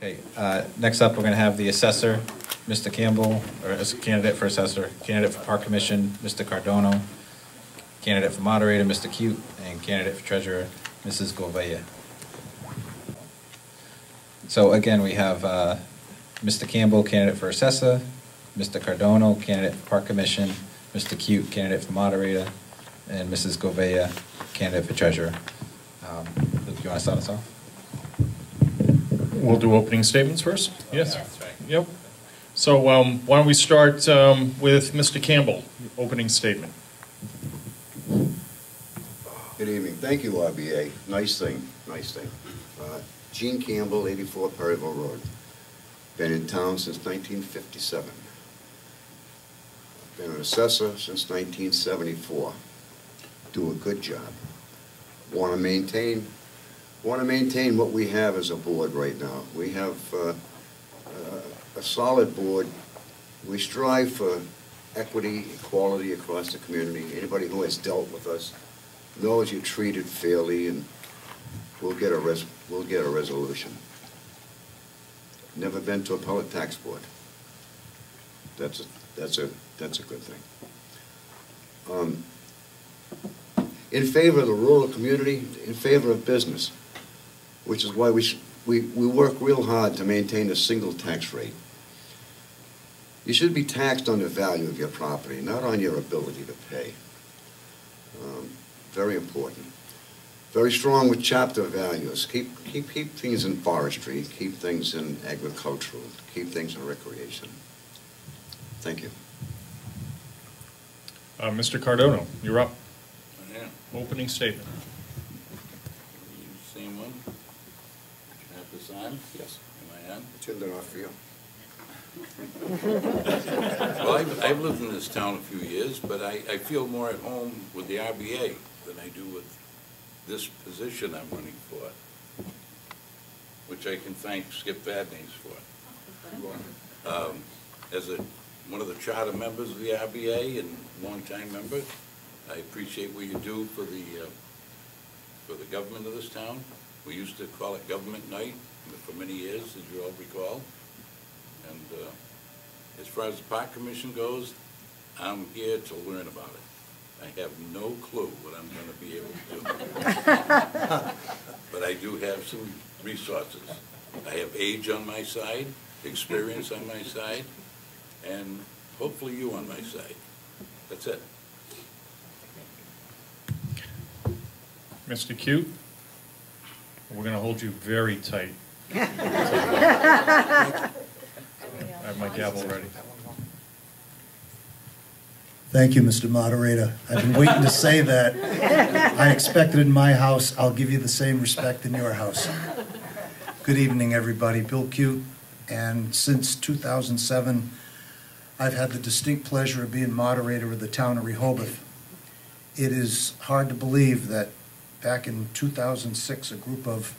Okay, next up, we're going to have the assessor, Mr. Campbell, or as a candidate for assessor, candidate for park commission, Mr. Cardono, candidate for moderator, Mr. Cute, and candidate for treasurer, Mrs. Gouveia. So again, we have Mr. Campbell, candidate for assessor, Mr. Cardono, candidate for park commission, Mr. Cute, candidate for moderator, and Mrs. Gouveia, candidate for treasurer. Do you want to start us off? We'll do opening statements first. Yes. That's right. Yep. So why don't we start with Mr. Campbell, opening statement. Good evening. Thank you, RBA. Nice thing. Nice thing. Gene Campbell, 84 Perryville Road. Been in town since 1957. Been an assessor since 1974. Do a good job. Want to maintain what we have as a board right now. We have a solid board. We strive for equity, equality across the community. Anybody who has dealt with us knows you're treated fairly, and we'll get a resolution. Never been to appellate tax board. That's a good thing. In favor of the rural community, in favor of business, which is why we work real hard to maintain a single tax rate. You should be taxed on the value of your property, not on your ability to pay. Very important. Very strong with chapter values. Keep things in forestry, keep things in agricultural, keep things in recreation. Thank you. Mr. Cardono, you're up. Yeah. Opening statement. You seen one? You have this on? Yes. Am I on? Turned it off for you. Well, I've lived in this town a few years, but I feel more at home with the RBA than I do with this position I'm running for, which I can thank Skip Vadnais for. As one of the charter members of the RBA and longtime member, I appreciate what you do for the government of this town. We used to call it government night for many years, as you all recall. And as far as the park commission goes, I'm here to learn about it. I have no clue what I'm going to be able to do. But I do have some resources. I have age on my side, experience on my side, and hopefully you on my side. That's it. Mr. Cute, we're going to hold you very tight. I have my gavel ready. Thank you, Mr. Moderator. I've been waiting to say that. I expect it in my house. I'll give you the same respect in your house. Good evening, everybody. Bill Cute, and since 2007, I've had the distinct pleasure of being moderator of the town of Rehoboth. It is hard to believe that back in 2006, a group of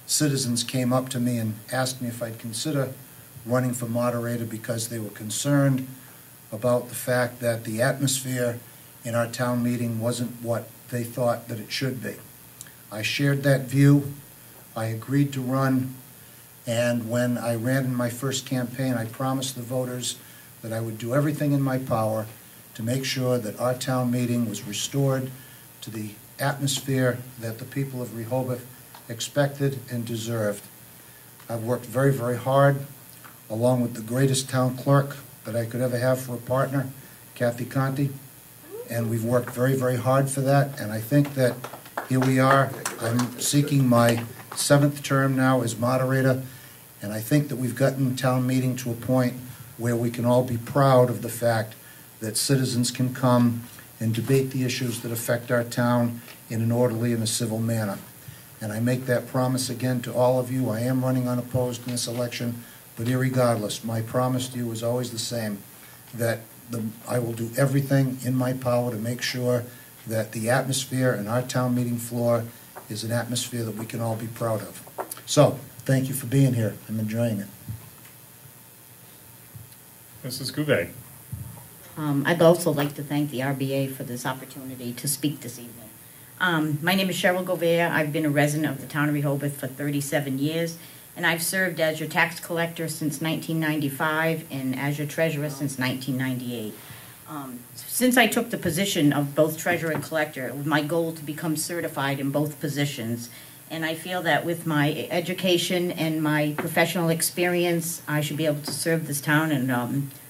citizens came up to me and asked me if I'd consider running for moderator because they were concerned about the fact that the atmosphere in our town meeting wasn't what they thought that it should be. I shared that view. I agreed to run, and when I ran in my first campaign, I promised the voters that I would do everything in my power to make sure that our town meeting was restored to the atmosphere that the people of Rehoboth expected and deserved. I've worked very, very hard, along with the greatest town clerk that I could ever have for a partner, Kathy Conti, and we've worked very, very hard for that, and I think that here we are. I'm seeking my 7th term now as moderator, and I think that we've gotten town meeting to a point where we can all be proud of the fact that citizens can come and debate the issues that affect our town in an orderly and a civil manner. And I make that promise again to all of you. I am running unopposed in this election, but irregardless, my promise to you is always the same, that I will do everything in my power to make sure that the atmosphere in our town meeting floor is an atmosphere that we can all be proud of. So, thank you for being here. I'm enjoying it. Mrs. Gouveia. I'd also like to thank the RBA for this opportunity to speak this evening. My name is Cheryl Gouveia. I've been a resident of the town of Rehoboth for 37 years, And I've served as your tax collector since 1995 and as your treasurer since 1998. Since I took the position of both treasurer and collector, it was my goal to become certified in both positions. And I feel that with my education and my professional experience, I should be able to serve this town in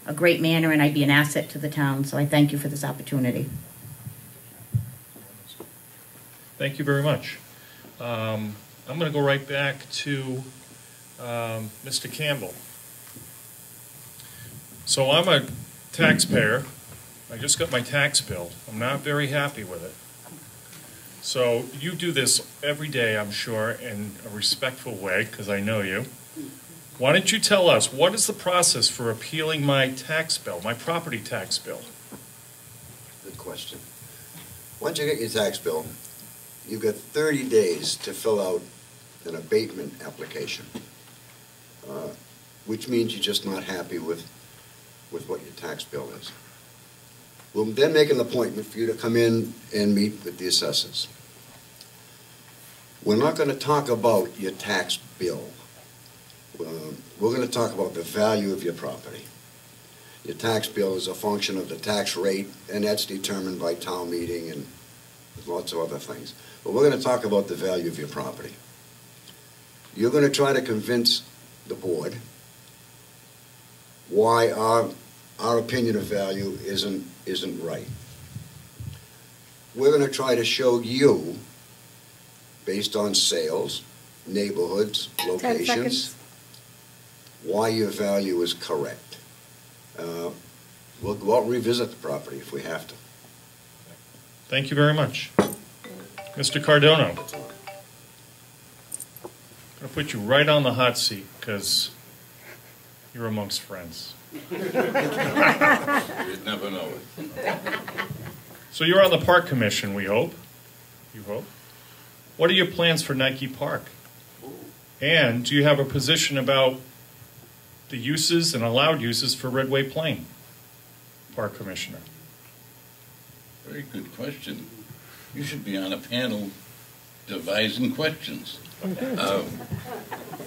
a great manner, and I'd be an asset to the town. So I thank you for this opportunity. Thank you very much. I'm going to go right back to Mr. Campbell. So I'm a taxpayer. I just got my tax bill. I'm not very happy with it. So you do this every day, I'm sure, in a respectful way, because I know you. Why don't you tell us, what is the process for appealing my tax bill, my property tax bill? Good question. Once you get your tax bill, you've got 30 days to fill out an abatement application, which means you're just not happy with what your tax bill is. We'll then make an appointment for you to come in and meet with the assessors. We're not going to talk about your tax bill. We're going to talk about the value of your property. Your tax bill is a function of the tax rate, and that's determined by town meeting and lots of other things. But we're going to talk about the value of your property. You're going to try to convince the board why our opinion of value isn't right. We're going to try to show you, based on sales, neighborhoods, locations, why your value is correct. We'll go out and revisit the property if we have to. Thank you very much. Mr. Cardono, I'm going to put you right on the hot seat because you're amongst friends. You'd never know it. So you're on the Park Commission, we hope. You hope. What are your plans for Nike Park? And do you have a position about the uses and allowed uses for Redway Plain, Park Commissioner? Very good question. You should be on a panel devising questions.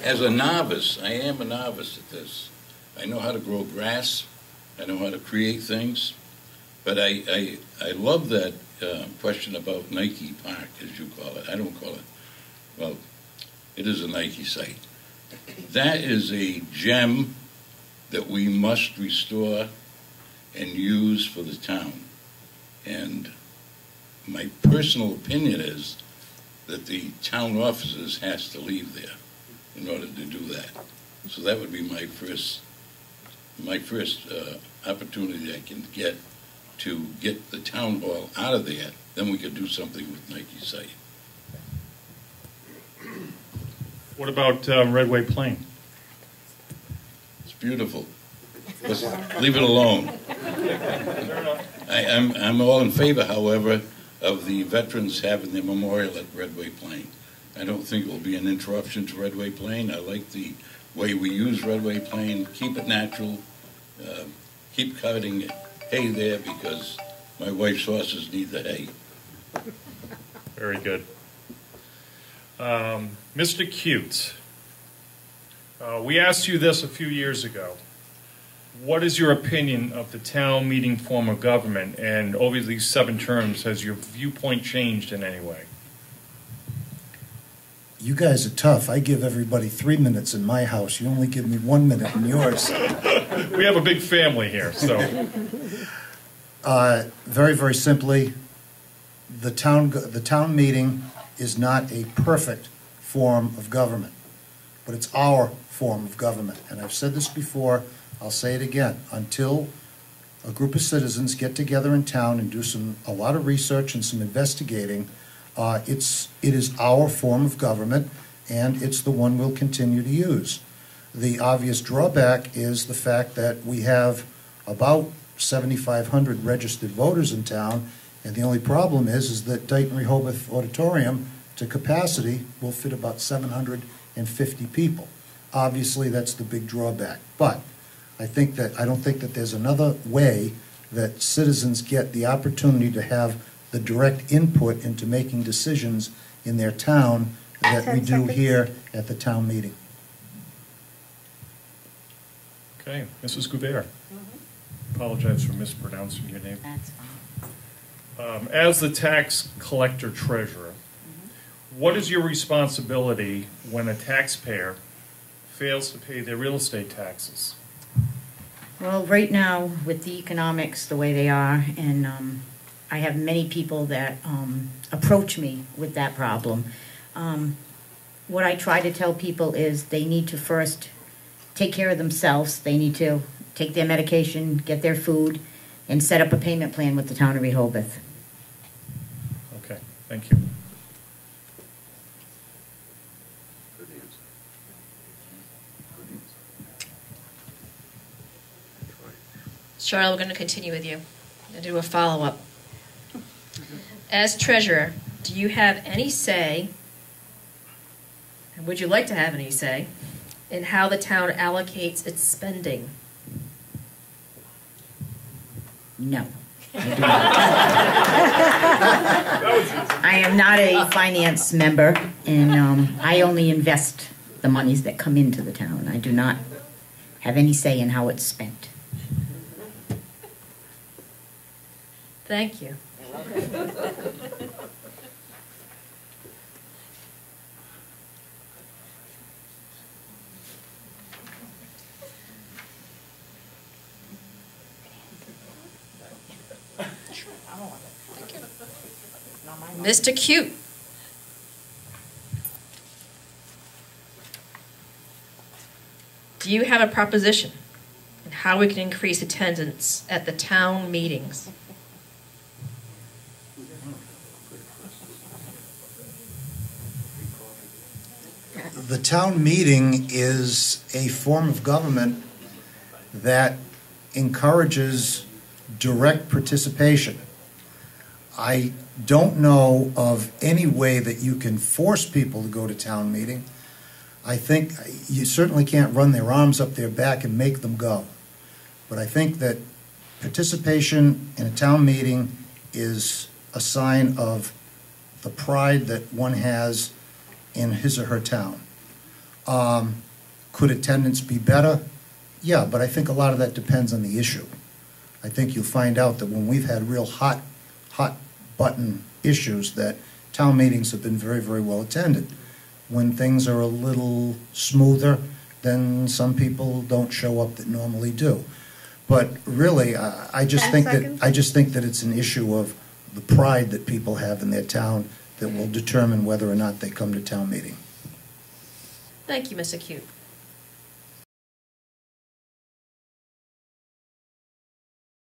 As a novice, I am a novice at this. I know how to grow grass. I know how to create things. But I love that question about Nike Park, as you call it. I don't call it. Well, it is a Nike site. That is a gem that we must restore and use for the town. And my personal opinion is that the town offices has to leave there in order to do that. So that would be my first opportunity I can get to get the town hall out of there. Then we could do something with Nike site. What about Redway Plain? It's beautiful. Just leave it alone. I'm all in favor, however, of the veterans having their memorial at Redway Plain. I don't think it will be an interruption to Redway Plain. I like the way we use Redway Plain. Keep it natural. Keep cutting hay there because my wife's horses need the hay. Very good. Mr. Cute, we asked you this a few years ago. What is your opinion of the town meeting form of government? And over these 7 terms, has your viewpoint changed in any way? You guys are tough. I give everybody 3 minutes in my house. You only give me 1 minute in yours. We have a big family here, so. Very, very simply, the town meeting is not a perfect form of government, but it's our form of government. And I've said this before, I'll say it again. Until a group of citizens get together in town and do a lot of research and some investigating, it is our form of government, and it's the one we'll continue to use. The obvious drawback is the fact that we have about 7,500 registered voters in town, and the only problem is that Dayton Rehoboth Auditorium to capacity will fit about 750 people. Obviously, that's the big drawback. But I don't think that there's another way that citizens get the opportunity to have the direct input into making decisions in their town that we do here at the town meeting. Okay, Mrs. Goubert. Apologize for mispronouncing your name. That's fine. As the tax collector treasurer, what is your responsibility when a taxpayer fails to pay their real estate taxes? Well, right now, with the economics the way they are, and I have many people that approach me with that problem. What I try to tell people is they need to first take care of themselves. They need to take their medication, get their food, and set up a payment plan with the town of Rehoboth. Okay, thank you. Good answer. Good answer. Charlotte, we're going to continue with you and do a follow-up. As treasurer, do you have any say, and would you like to have any say, in how the town allocates its spending? No. I do not. I am not a finance member, and I only invest the monies that come into the town. I do not have any say in how it's spent. Thank you. Mr. Cute. Do you have a proposition on how we can increase attendance at the town meetings? The town meeting is a form of government that encourages direct participation. I don't know of any way that you can force people to go to town meeting. I think you certainly can't run their arms up their back and make them go. But I think that participation in a town meeting is a sign of the pride that one has in his or her town. Could attendance be better? Yeah, but I think a lot of that depends on the issue. I think you'll find out that when we've had real hot button issues, that town meetings have been very, very well attended. When things are a little smoother, then some people don't show up that normally do. But really, I just think that it's an issue of the pride that people have in their town that will determine whether or not they come to town meeting. Thank you, Mr. Cute.